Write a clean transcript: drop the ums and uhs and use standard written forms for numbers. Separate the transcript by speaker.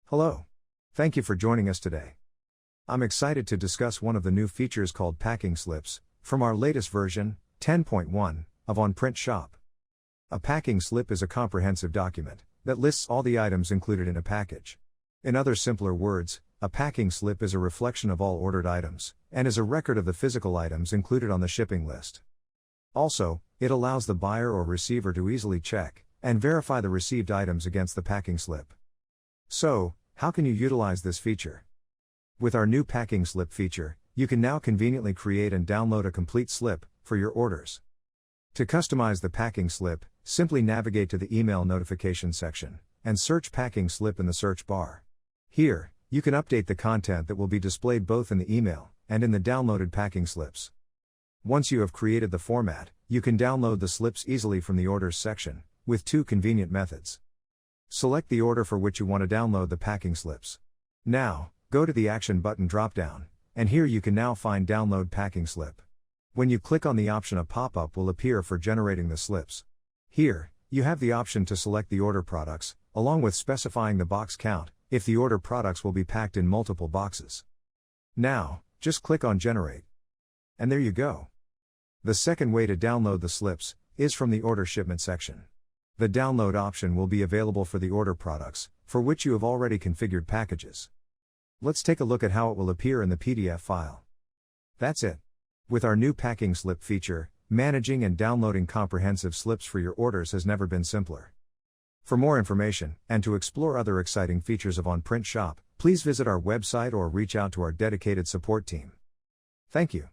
Speaker 1: Hello. Thank you for joining us today. I'm excited to discuss one of the new features called packing slips, from our latest version, 10.1, of OnPrintShop. A packing slip is a comprehensive document that lists all the items included in a package. In other simpler words, a packing slip is a reflection of all ordered items, and is a record of the physical items included on the shipping list. Also, it allows the buyer or receiver to easily check and verify the received items against the packing slip. So, how can you utilize this feature? With our new packing slip feature, you can now conveniently create and download a complete slip for your orders. To customize the packing slip, simply navigate to the email notification section and search packing slip in the search bar. Here, you can update the content that will be displayed both in the email and in the downloaded packing slips. Once you have created the format, you can download the slips easily from the orders section, with two convenient methods. Select the order for which you want to download the packing slips. Now, go to the Action button drop-down, and here you can now find Download Packing Slip. When you click on the option, a pop-up will appear for generating the slips. Here, you have the option to select the order products, along with specifying the box count, if the order products will be packed in multiple boxes. Now, just click on Generate. And there you go. The second way to download the slips is from the Order Shipment section. The download option will be available for the order products, for which you have already configured packages. Let's take a look at how it will appear in the PDF file. That's it. With our new packing slip feature, managing and downloading comprehensive slips for your orders has never been simpler. For more information, and to explore other exciting features of OnPrintShop, please visit our website or reach out to our dedicated support team. Thank you.